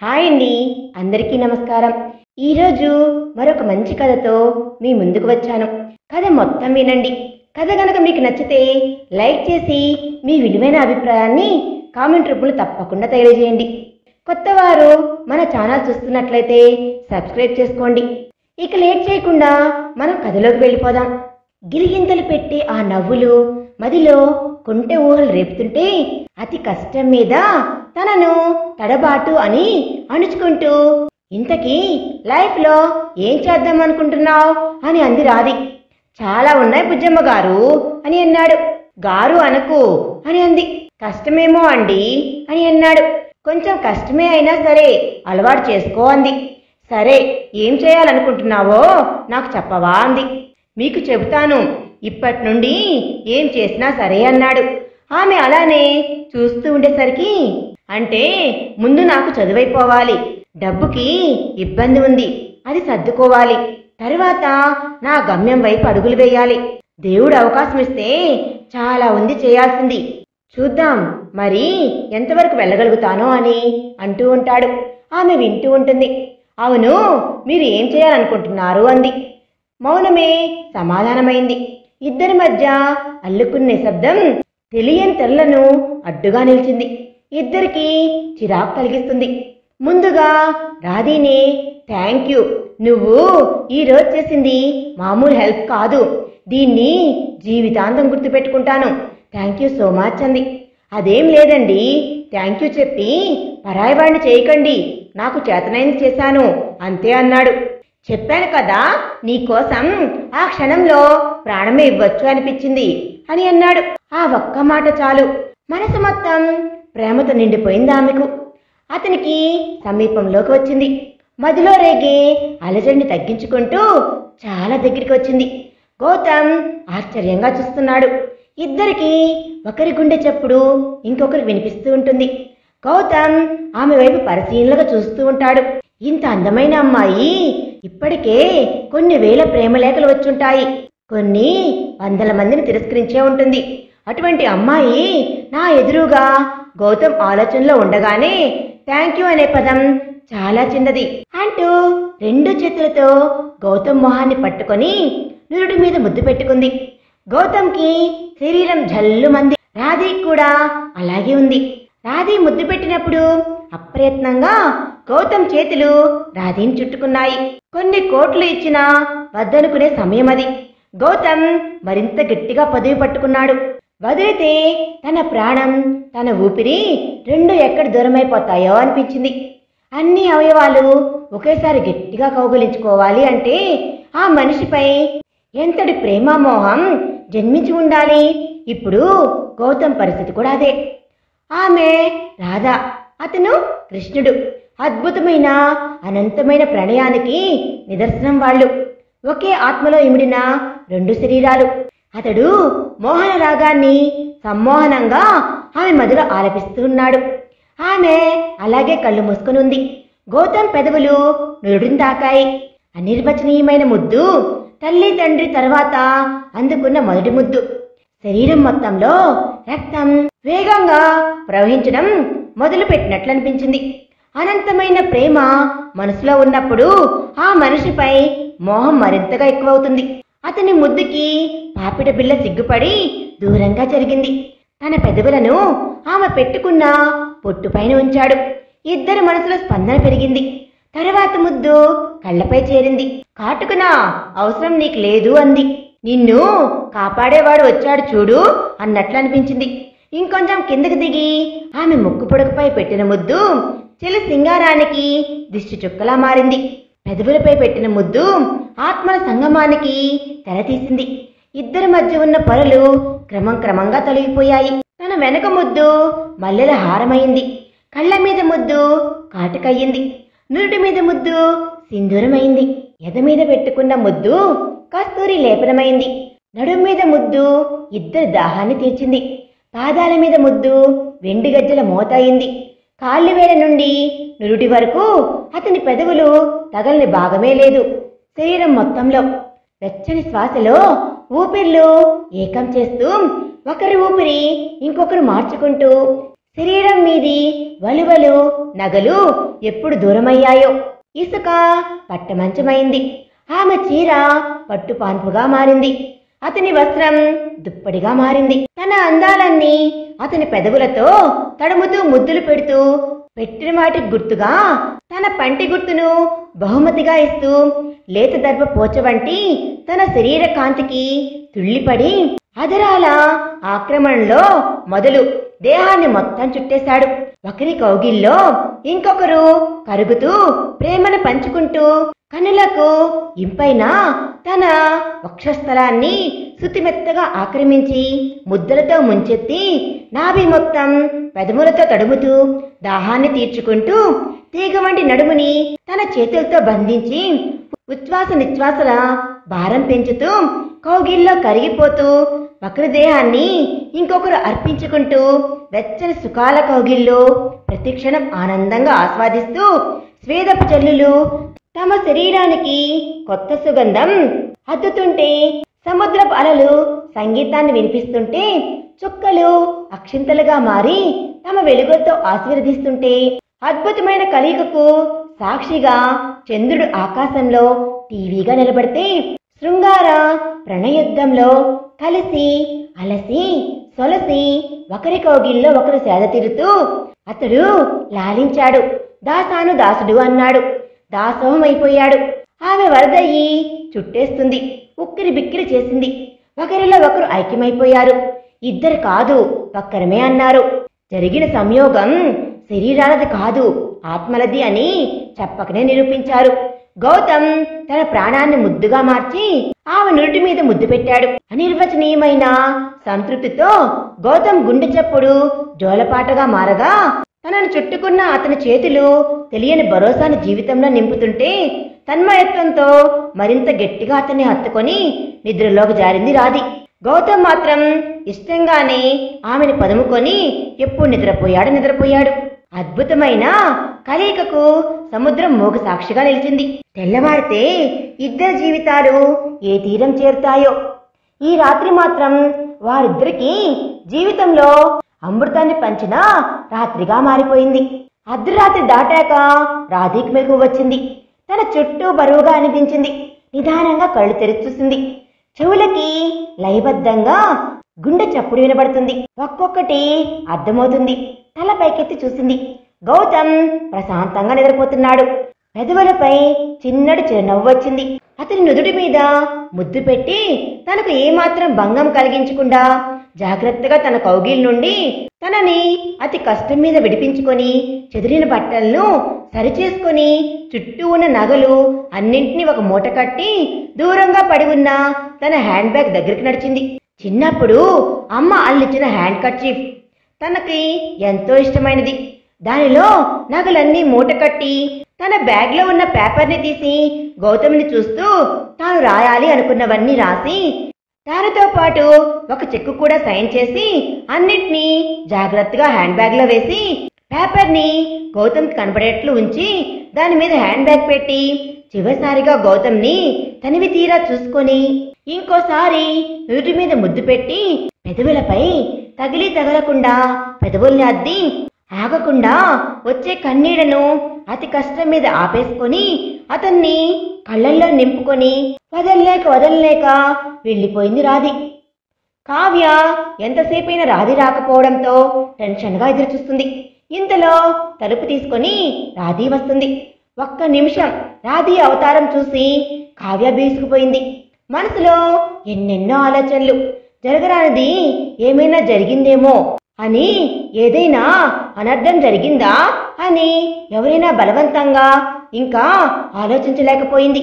Hi అండి, అందరికీ నమస్కారం. ఈరోజు మరొక మంచి కథతో మీ ముందుకు వచ్చాను. కథ మొత్తం వినండి. కథ గనక మీకు నచ్చితే లైక్ చేసి మీ విలువైన అభిప్రాయాన్ని కామెంట్ రూపంలో తప్పకుండా తెలియజేయండి. కొత్తవారు మన ఛానల్ చూస్తున్నట్లయితే సబ్స్క్రైబ్ చేసుకోండి. ఇక లేట్ చేయకుండా మనం కథలోకి వెళ్ళిపోదాం. గిలిగింతలు పెట్టే ఆ నవ్వులు మదిలో కొంటె ఊహలు రేపుతుంటే అతి కష్టం మీద తనను తడబాటు అని అణుచుకుంటూ, ఇంతకీ లైఫ్లో ఏం చేద్దాం అనుకుంటున్నావు అని అంది రాధి. చాలా ఉన్నాయి బుజ్జమ్మ గారు అని అన్నాడు. గారు అనకు అని అంది. కష్టమేమో అండి అని అన్నాడు. కొంచెం కష్టమే అయినా సరే అలవాటు చేసుకో అంది. సరే, ఏం చేయాలనుకుంటున్నావో నాకు చెప్పవా అంది. మీకు చెబుతాను, ఇప్పటి నుండి ఏం చేసినా సరే అన్నాడు. ఆమె అలానే చూస్తూ ఉండేసరికి, అంటే ముందు నాకు చదువైపోవాలి, డబ్బుకి ఇబ్బంది ఉంది, అది సర్దుకోవాలి, తరువాత నా గమ్యం వైపు అడుగులు వేయాలి, దేవుడు అవకాశం ఇస్తే చాలా ఉంది చేయాల్సింది, చూద్దాం మరి ఎంతవరకు వెళ్ళగలుగుతానో అని అంటూ ఉంటాడు. ఆమె వింటూ ఉంటుంది. అవును, మీరు ఏం చేయాలనుకుంటున్నారు అంది. మౌనమే సమాధానమైంది. ఇద్దరి మధ్య అల్లుకున్న నిశ్శబ్దం తెలియని తెరలను అడ్డుగా నిలిచింది. ఇద్దరికీ చిరాకు కలిగిస్తుంది. ముందుగా రాధీనే, థ్యాంక్ యూ, నువ్వు ఈరోజు చేసింది మామూలు హెల్ప్ కాదు, దీన్ని జీవితాంతం గుర్తుపెట్టుకుంటాను, థ్యాంక్ యూ సో మచ్ అంది. అదేం లేదండి, థ్యాంక్ యూ చెప్పి పరాయివాడిని చేయకండి, నాకు చేతనైంది చేశాను అంతే అన్నాడు. చెప్పాను కదా, నీకోసం ఆ క్షణంలో ప్రాణమే ఇవ్వచ్చు అనిపించింది అని అన్నాడు. ఆ ఒక్క మాట చాలు మనసు మొత్తం ప్రేమతో నిండిపోయింది ఆమెకు. అతనికి సమీపంలోకి వచ్చింది. మదిలో రేగే అలజడిని తగ్గించుకుంటూ చాలా దగ్గరికి వచ్చింది. గౌతమ్ ఆశ్చర్యంగా చూస్తున్నాడు. ఇద్దరికి ఒకరి గుండె చప్పుడు ఇంకొకరికి వినిపిస్తూ ఉంటుంది. గౌతమ్ ఆమె వైపు పరిశీలనగా చూస్తూ ఉంటాడు. ఇంత అందమైన అమ్మాయి ఇప్పటికే కొన్ని వేల ప్రేమలేఖలు వచ్చుంటాయి, కొన్ని వందల మందిని తిరస్కరించే ఉంటుంది. అటువంటి అమ్మాయి నా ఎదురుగా గౌతమ్ ఆలోచనలో ఉండగానే థ్యాంక్ యూ అనే పదం చాలా చిన్నది అంటూ రెండు చేతులతో గౌతమ్ మొహాన్ని పట్టుకొని నుదుటి మీద ముద్దు పెట్టుకుంది. గౌతమ్కి శరీరం జల్లుమంది. రాధి కూడా అలాగే ఉంది. రాధి ముద్దు పెట్టినప్పుడు అప్రయత్నంగా గౌతమ్ చేతులు రాధిని చుట్టుకున్నాయి. కొన్ని కోట్లు ఇచ్చినా వద్దనుకునే సమయం అది. గౌతమ్ మరింత గట్టిగా పదవి పట్టుకున్నాడు. వదిలితే తన ప్రాణం, తన ఊపిరి రెండు ఎక్కడ దూరమైపోతాయో అనిపించింది. అన్ని అవయవాలు ఒకేసారి గట్టిగా కౌగిలించుకోవాలి అంటే ఆ మనిషిపై ఎంతటి ప్రేమామోహం జన్మించి ఉండాలి. ఇప్పుడు గౌతమ్ పరిస్థితి కూడా అదే. ఆమె రాధ, అతను కృష్ణుడు. అద్భుతమైన అనంతమైన ప్రణయానికి నిదర్శనం వాళ్ళు. ఒకే ఆత్మలో ఇమిడిన రెండు శరీరాలు. అతడు మోహన రాగాన్ని సమ్మోహనంగా ఆమె మదిలో ఆలపిస్తూ ఉన్నాడు. ఆమె అలాగే కళ్ళు మూసుకొని ఉంది. గౌతమ్ పెదవులు నురుడిని తాకాయి. అనిర్వచనీయమైన ముద్దు, తల్లి తండ్రి తర్వాత అందుకున్న మొదటి ముద్దు. శరీరం మొత్తంలో రక్తం వేగంగా ప్రవహించడం మొదలు పెట్టినట్లు అనిపించింది. అనంతమైన ప్రేమ మనసులో ఉన్నప్పుడు ఆ మనిషిపై మోహం మరింతగా ఎక్కువవుతుంది. అతని ముద్దుకి పాపిట బిళ్ళ సిగ్గుపడి దూరంగా జరిగింది. తన పెదవులను ఆమె పెట్టుకున్న పొట్టుపైన ఉంచాడు. ఇద్దరి మనసులో స్పందన పెరిగింది. తర్వాత ముద్దు కళ్ళపై చేరింది. కాటుకునా అవసరం నీకు లేదు అంది. నిన్ను కాపాడేవాడు వచ్చాడు చూడు అన్నట్లు అనిపించింది. ఇంకొంచెం కిందకి దిగి ఆమె ముక్కు పొడకపై పెట్టిన ముద్దు చెలి సింగారానికి దిష్టి చుక్కలా మారింది. పెదవులపై పెట్టిన ముద్దు ఆత్మల సంగమానికి తెరతీసింది. ఇద్దరి మధ్య ఉన్న పొరలు క్రమంగా తొలగిపోయాయి. తన వెనక ముద్దు మల్లెల హారమైంది. కళ్ళ మీద ముద్దు కాటుకయ్యింది. నుదుటి మీద ముద్దు సింధూరమైంది. ఎద మీద పెట్టుకున్న ముద్దు కస్తూరి లేపనమైంది. నడుం మీద ముద్దు ఇద్దరి దాహాన్ని తీర్చింది. పాదాల మీద ముద్దు వెండి గజ్జల మోత అయింది. కాళ్ళవేల నుండి నురుటి వరకు అతని పెదవులు తగలని భాగమే లేదు. శరీరం మొత్తంలో వెచ్చని శ్వాసలో ఊపిర్లు ఏకం చేస్తూ ఒకరి ఊపిరి ఇంకొకరు మార్చుకుంటూ శరీరం మీది వలువలు నగలు ఎప్పుడు దూరమయ్యాయో. ఇసుక పట్టమంచమైంది. ఆమె చీర పట్టుపాన్పుగా మారింది. అతని వస్త్రం దుప్పటిగా మారింది. తన అందాలన్నీ అతని పెదవులతో తడుముతూ ముద్దులు పెడుతూ పెట్టిన వాటికి గుర్తుగా తన పంటి గుర్తును బహుమతిగా ఇస్తూ లేత దర్భ పోచ వంటి తన శరీర కాంతికి తుళ్ళిపడి అధరాల ఆక్రమణలో మొదలు దేహాన్ని మొత్తం చుట్టేశాడు. ఒకరి కౌగిల్లో ఇంకొకరు కరుగుతూ ప్రేమను పంచుకుంటూ కనులకు ఇంపైన తన వక్షస్థలాన్ని శుతిమెత్తగా ఆక్రమించి ముద్దలతో ముంచెత్తి నాభి మొత్తం పెదములతో తడుముతూ దాహాన్ని తీర్చుకుంటూ తీగ వంటి నడుముని తన చేతులతో బంధించి ఉచ్ఛ్వాస నిశ్వాసల భారం పెంచుతూ కౌగిల్లో కరిగిపోతూ ఒకరి దేహాన్ని ఇంకొకరు అర్పించుకుంటూ వెచ్చని సుఖాల కౌగిల్లో ప్రతిక్షణం ఆనందంగా ఆస్వాదిస్తూ స్వేదపు జల్లులు తమ శరీరానికి కొత్త సుగంధం అద్దుతుంటే, సముద్రపు అలలు సంగీతాన్ని వినిపిస్తుంటే, చుక్కలు అక్షింతలుగా మారి తమ వెలుగులతో ఆశీర్వదిస్తుంటే, అద్భుతమైన కలయికకు సాక్షిగా చంద్రుడు ఆకాశంలో టీవీగా నిలబడితే, శృంగార ప్రణయుద్ధంలో కలిసి అలసి సొలసి ఒకరి కౌగిల్లో ఒకరు సేద తీరుతూ అతడు లాలించాడు. దాసాను దాసుడు అన్నాడు. దాసోహమైపోయాడు. ఆమె వరదయ్యి చుట్టేస్తుంది. ఉక్కిరి బిక్కిరి చేసింది. ఒకరిలో ఒకరు ఐక్యమైపోయారు. ఇద్దరు కాదు ఒక్కరమే అన్నారు. జరిగిన సంయోగం శరీరాలది కాదు ఆత్మలది అని చెప్పకనే నిరూపించారు. గౌతమ్ తన ప్రాణాన్ని ముద్దుగా మార్చి ఆమె నుడి మీద ముద్దు పెట్టాడు. అనిర్వచనీయమైన సంతృప్తితో గౌతమ్ గుండె చప్పుడు జోలపాటగా మారగా తనను చుట్టుకున్న అతని చేతులు తెలియని భరోసాని జీవితంలో నింపుతుంటే తన్మయత్వంతో మరింత గట్టిగా అతన్ని హత్తుకొని నిద్రలోకి జారింది రాధి. గౌతమ్ మాత్రం ఇష్టంగానే ఆమెను పదుముకొని ఎప్పుడు నిద్రపోయాడు. అద్భుతమైన కలయికకు సముద్రం మోగ సాక్షిగా నిలిచింది. తెల్లవారితే ఇద్దరి జీవితాలు ఏ తీరం చేరుతాయో. ఈ రాత్రి మాత్రం వారిద్దరికీ జీవితంలో అమృతాన్ని పంచిన రాత్రిగా మారిపోయింది. అర్ధరాత్రి దాటాక రాధికి మెలకు వచ్చింది. తన చుట్టూ బరువుగా అనిపించింది. నిదానంగా కళ్ళు తెరిచి చూసింది. చెవులకి లయబద్ధంగా గుండె చప్పుడు వినబడుతుంది. ఒక్కొక్కటి అర్థమవుతుంది. తల పైకెత్తి చూసింది. గౌతమ్ ప్రశాంతంగా నిద్రపోతున్నాడు. పెదవులపై చిన్నటి చిరునవ్వు వచ్చింది. అతని నుదుటి మీద ముద్దు పెట్టి తనకు ఏమాత్రం భంగం కలిగించకుండా జాగ్రత్తగా తన కౌగిల్ నుండి తనని అతి కష్టం మీద విడిపించుకొని చెదిరిన బట్టలను సరిచేసుకొని చుట్టూ ఉన్న నగలు అన్నింటినీ ఒక మూట కట్టి దూరంగా పడి ఉన్న తన హ్యాండ్ బ్యాగ్ దగ్గరికి నడిచింది. చిన్నప్పుడు అమ్మ అల్లిచ్చిన హ్యాండ్ కర్చీఫ్ తనకి ఎంతో ఇష్టమైనది. దానిలో నగలన్నీ మూట కట్టి తన బ్యాగ్లో ఉన్న పేపర్ని తీసి గౌతమ్ని చూస్తూ తాను రాయాలి అనుకున్నవన్నీ రాసి దానితో పాటు ఒక చెక్కు కూడా సైన్ చేసి అన్నిటినీ జాగ్రత్తగా హ్యాండ్ బ్యాగ్లో వేసి పేపర్ని గౌతమ్కి కనపడేట్లు ఉంచి దాని మీద హ్యాండ్ బ్యాగ్ పెట్టి చివరిసారిగా గౌతమ్ని తనివి తీరా చూసుకొని ఇంకోసారి నుదుటి మీద ముద్దు పెట్టి పెదవులపై తగిలి తగలకుండా పెదవుల్ని అద్ది ఆగకుండా వచ్చే కన్నీళ్లను అతి కష్టం మీద ఆపేసుకొని అతన్ని కళ్ళల్లో నింపుకొని వదలలేక వెళ్ళిపోయింది రాధి. కావ్య ఎంతసేపైనా రాధి రాకపోవడంతో టెన్షన్గా ఎదురుచూస్తుంది. ఇంతలో తలుపు తీసుకొని రాధి వస్తుంది. ఒక్క నిమిషం రాధి అవతారం చూసి కావ్య బీసుకుపోయింది. మనసులో ఎన్నెన్నో ఆలోచనలు. జరగరానిది ఏమైనా జరిగిందేమో అని, ఏదైనా అనర్థం జరిగిందా అని ఎవరైనా బలవంతంగా ఇంకా ఆలోచించలేకపోయింది.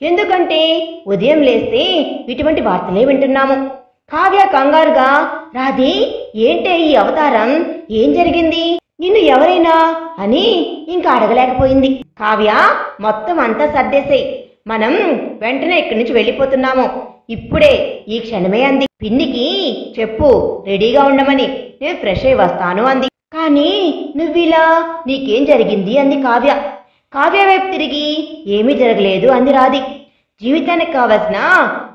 ఎందుకంటే ఉదయం లేస్తే ఇటువంటి వార్తలే వింటున్నాము. కావ్య కంగారుగా, రాధి ఏంటే ఈ అవతారం, ఏం జరిగింది, నిన్ను ఎవరైనా అని ఇంకా అడగలేకపోయింది. కావ్య మొత్తం అంతా సర్దేశాయి, మనం వెంటనే ఇక్కడి నుంచి వెళ్ళిపోతున్నాము, ఇప్పుడే ఈ క్షణమే అంది. పిన్నికి చెప్పు రెడీగా ఉండమని, నేను ఫ్రెష్ అయి వస్తాను అంది. కానీ నువ్విలా నీకేం జరిగింది అంది కావ్య. కావ్య వైపు తిరిగి ఏమీ జరగలేదు అంది రాధి. జీవితానికి కావలసిన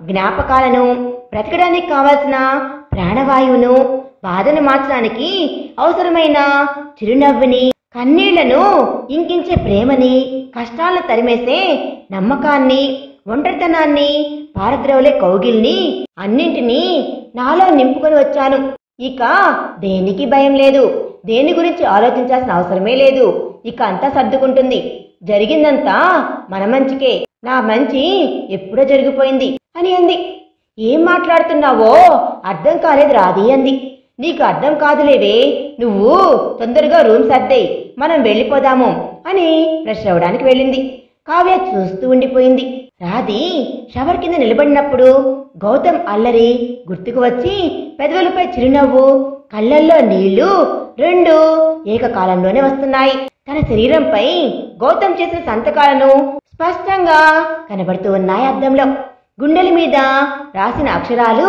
జ్ఞాపకాలను, బ్రతకడానికి కావలసిన ప్రాణవాయువును బాధను మార్చడానికి అవసరమైన చిరునవ్వుని, కన్నీళ్లను ఇంకించే ప్రేమని, కష్టాలను తరిమేసే నమ్మకాన్ని, ఒంటరితనాన్ని పారద్రోలే కౌగిల్ని అన్నింటినీ నాలో నింపుకొని వచ్చాను. ఇక దేనికి భయం లేదు, దేని గురించి ఆలోచించాల్సిన అవసరమే లేదు. ఇక అంతా సర్దుకుంటుంది. జరిగిందంతా మన మంచికే, నా మంచి ఎప్పుడో జరిగిపోయింది అని అంది. ఏం మాట్లాడుతున్నావో అర్థం కాలేదు రాధి అంది. నీకు అర్థం కాదులేవే, నువ్వు తొందరగా రూమ్ సర్దేయ్, మనం వెళ్ళిపోదాము అని ఫ్రెష్ అవడానికి వెళ్ళింది. కావ్య చూస్తూ ఉండిపోయింది. రాధి షవర్ కింద నిలబడినప్పుడు గౌతమ్ అల్లరి గుర్తుకు వచ్చి పెదవులపై చిరునవ్వు, కళ్ళల్లో నీళ్లు రెండు ఏకకాలంలోనే వస్తున్నాయి. తన శరీరంపై గౌతమ్ చేసిన సంతకాలను స్పష్టంగా కనబడుతూ ఉన్నాయి అద్దంలో. గుండెల మీద రాసిన అక్షరాలు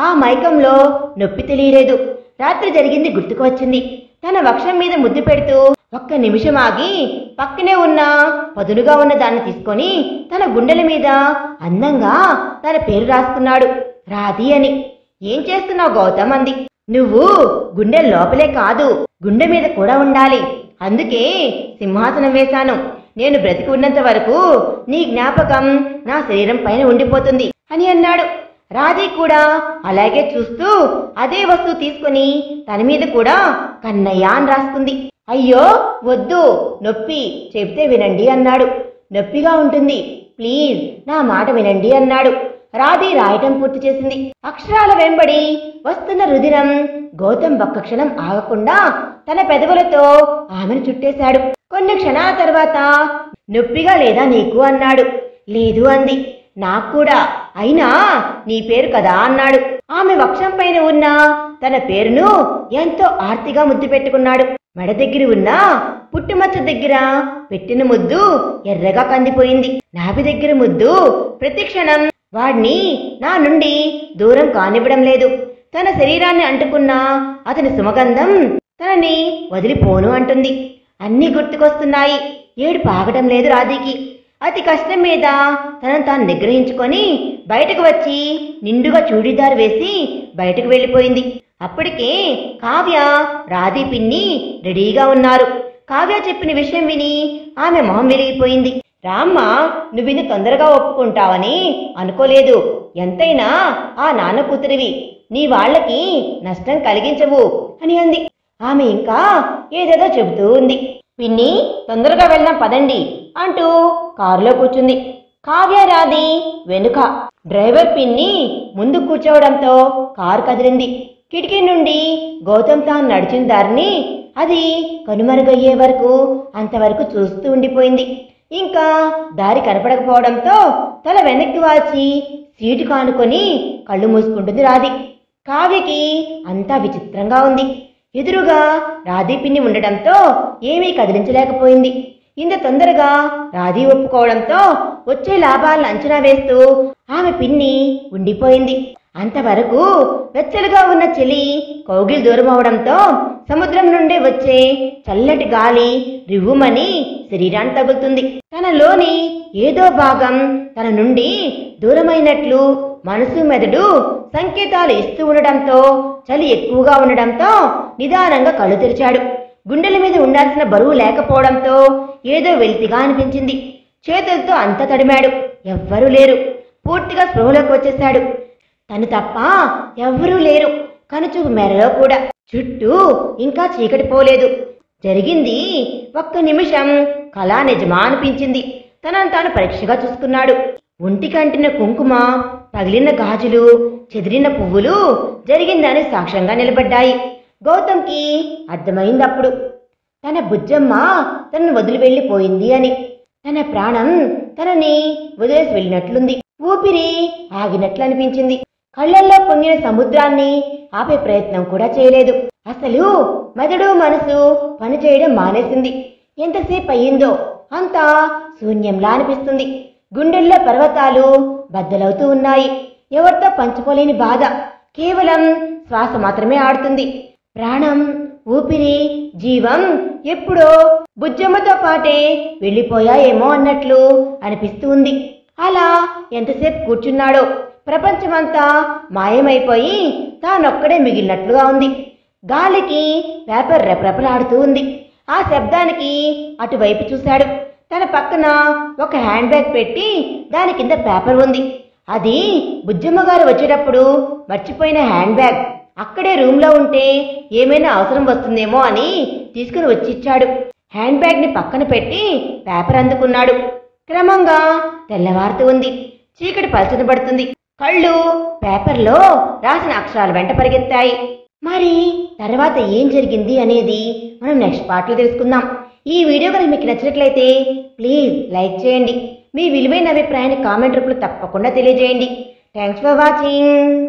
ఆ మైకంలో నొప్పి తెలియలేదు. రాత్రి జరిగింది గుర్తుకు వచ్చింది. తన వక్షం మీద ముద్దు పెడుతూ ఒక్క నిమిషం ఆగి పక్కనే ఉన్న పదునుగా ఉన్న దాన్ని తీసుకొని తన గుండెల మీద అందంగా తన పేరు రాసుకున్నాడు, రాధి అని. ఏం చేస్తున్నావు గౌతమ్ అంది. నువ్వు గుండె లోపలే కాదు, గుండె మీద కూడా ఉండాలి. అందుకే సింహాసనం వేశాను. నేను బ్రతికి ఉన్నంత వరకు నీ జ్ఞాపకం నా శరీరం పైన ఉండిపోతుంది అని అన్నాడు. రాధి కూడా అలాగే చూస్తూ అదే వస్తువు తీసుకుని తన మీద కూడా కన్నయ్య అని రాసుకుంది. అయ్యో వద్దు, నొప్పి, చెబితే వినండి అన్నాడు. నొప్పిగా ఉంటుంది, ప్లీజ్ నా మాట వినండి అన్నాడు. రాధి రాయటం పూర్తి చేసింది. అక్షరాల వెంబడి వస్తున్న రుధిరం గౌతమ్ ఒక్క క్షణం ఆగకుండా తన పెదవులతో ఆమెను చుట్టేశాడు. కొన్ని క్షణాల తర్వాత నొప్పిగా లేదా నీకు అన్నాడు. లేదు అంది. నాకు కూడా, అయినా నీ పేరు కదా అన్నాడు. ఆమె వక్షం పైన ఉన్న తన పేరును ఎంతో ఆర్తిగా ముద్దు పెట్టుకున్నాడు. మెడ దగ్గర ఉన్న పుట్టుమచ్చ దగ్గర పెట్టిన ముద్దు ఎర్రగా కందిపోయింది. నాభి దగ్గర ముద్దు ప్రతి క్షణం వాడిని నా నుండి దూరం కానివ్వడం లేదు. తన శరీరాన్ని అంటుకున్న అతని సుమగంధం తనని వదిలిపోను అంటుంది. అన్నీ గుర్తుకొస్తున్నాయి. ఏడుపు ఆగటం లేదు రాధికి. అతి కష్టం మీద తనను తాను నిగ్రహించుకొని బయటకు వచ్చి నిండుగా చూడీదారు వేసి బయటకు వెళ్ళిపోయింది. అప్పటికే కావ్య, రాధి పిన్ని రెడీగా ఉన్నారు. కావ్య చెప్పిన విషయం విని ఆమె మొహం వెలిగిపోయింది. రామ్మా, నువ్విని తొందరగా ఒప్పుకుంటావని అనుకోలేదు. ఎంతైనా ఆ నాన్న కూతురివి, నీ వాళ్ళకి నష్టం కలిగించవు అని అంది. ఆమె ఇంకా ఏదేదో చెబుతూ ఉంది. పిన్ని, తొందరగా వెళ్దాం పదండి అంటూ కారులో కూర్చుంది. కావ్య, రాధి వెనుక. డ్రైవర్ పిన్ని ముందు కూర్చోవడంతో కారు కదిలింది. కిటికీ నుండి గౌతమ్ తాను నడిచిన దారిని అది కనుమరుగయ్యే వరకు అంతవరకు చూస్తూ ఉండిపోయింది. ఇంకా దారి కనపడకపోవడంతో తల వెనక్కి వాల్చి సీటు కానుకొని కళ్ళు మూసుకుంటుంది రాధి. కావ్యకి అంతా విచిత్రంగా ఉంది. ఎదురుగా రాధి పిన్ని ఉండటంతో ఏమీ కదిలించలేకపోయింది. ఇంత తొందరగా రాధి ఒప్పుకోవడంతో వచ్చే లాభాలను అంచనా వేస్తూ ఆమె పిన్ని ఉండిపోయింది. అంతవరకు వెచ్చలుగా ఉన్న చలి కౌగిలి దూరం అవడంతో సముద్రం నుండి వచ్చే చల్లటి గాలి రివ్వుమని శరీరాన్ని తగులుతుంది. తనలోని ఏదో భాగం తన నుండి దూరమైనట్లు మనసు, మెదడు సంకేతాలు ఇస్తూ ఉండడంతో చలి ఎక్కువగా ఉండడంతో నిదానంగా కళ్ళు తెరిచాడు. గుండెల మీద ఉండాల్సిన బరువు లేకపోవడంతో ఏదో వెలితిగా అనిపించింది. చేతులతో అంత తడిమాడు. ఎవ్వరూ లేరు. పూర్తిగా స్పృహలోకి వచ్చేశాడు. తను తప్ప ఎవ్వరూ లేరు. కనుచూపు మేరలో కూడా. చుట్టూ ఇంకా చీకటి పోలేదు. జరిగింది ఒక్క నిమిషం కళా నిజమా అనిపించింది. తనను తాను పరీక్షగా చూసుకున్నాడు. ఒంటికంటిన కుంకుమ, పగిలిన గాజులు, చెదిరిన పువ్వులు జరిగిందని సాక్ష్యంగా నిలబడ్డాయి. గౌతమ్కి అర్థమైందప్పుడు తన బుజ్జమ్మ తనను వదిలి వెళ్ళిపోయింది అని. తన ప్రాణం తనని వదిలేసి వెళ్ళినట్లుంది. ఊపిరి ఆగినట్లు అనిపించింది. కళ్ళల్లో పొంగిన సముద్రాన్ని ఆపే ప్రయత్నం కూడా చేయలేదు. అసలు మెదడు, మనసు పనిచేయడం మానేసింది. ఎంతసేపు అయ్యిందో అంతా శూన్యంలా అనిపిస్తుంది. గుండెల్లో పర్వతాలు బద్దలవుతూ ఉన్నాయి. ఎవరితో పంచుకోలేని బాధ. కేవలం శ్వాస మాత్రమే ఆడుతుంది. ప్రాణం, ఊపిరి, జీవం ఎప్పుడో బుజ్జమ్మతో పాటే వెళ్ళిపోయాయేమో అన్నట్లు అనిపిస్తూ ఉంది. అలా ఎంతసేపు కూర్చున్నాడో ప్రపంచమంతా మాయమైపోయి తానొక్కడే మిగిలినట్లుగా ఉంది. గాలికి పేపర్ రెపరెపలాడుతూ ఉంది. ఆ శబ్దానికి అటువైపు చూశాడు. తన పక్కన ఒక హ్యాండ్ బ్యాగ్ పెట్టి దాని కింద పేపర్ ఉంది. అది బుజ్జమ్మ గారు వచ్చేటప్పుడు మర్చిపోయిన హ్యాండ్ బ్యాగ్. అక్కడే రూమ్లో ఉంటే ఏమైనా అవసరం వస్తుందేమో అని తీసుకుని వచ్చిచ్చాడు. హ్యాండ్ బ్యాగ్ని పక్కన పెట్టి పేపర్ అందుకున్నాడు. క్రమంగా తెల్లవారుతూ ఉంది. చీకటి పలచనబడుతుంది. కళ్ళు పేపర్లో రాసిన అక్షరాల వెంట పరిగెత్తాయి. మరి తర్వాత ఏం జరిగింది అనేది మనం నెక్స్ట్ పార్ట్లో తెలుసుకుందాం. ఈ వీడియో కనుక మీకు నచ్చినట్లయితే ప్లీజ్ లైక్ చేయండి. మీ విలువైన అభిప్రాయాన్ని కామెంట్ రూపంలో తప్పకుండా తెలియజేయండి. Thanks for watching.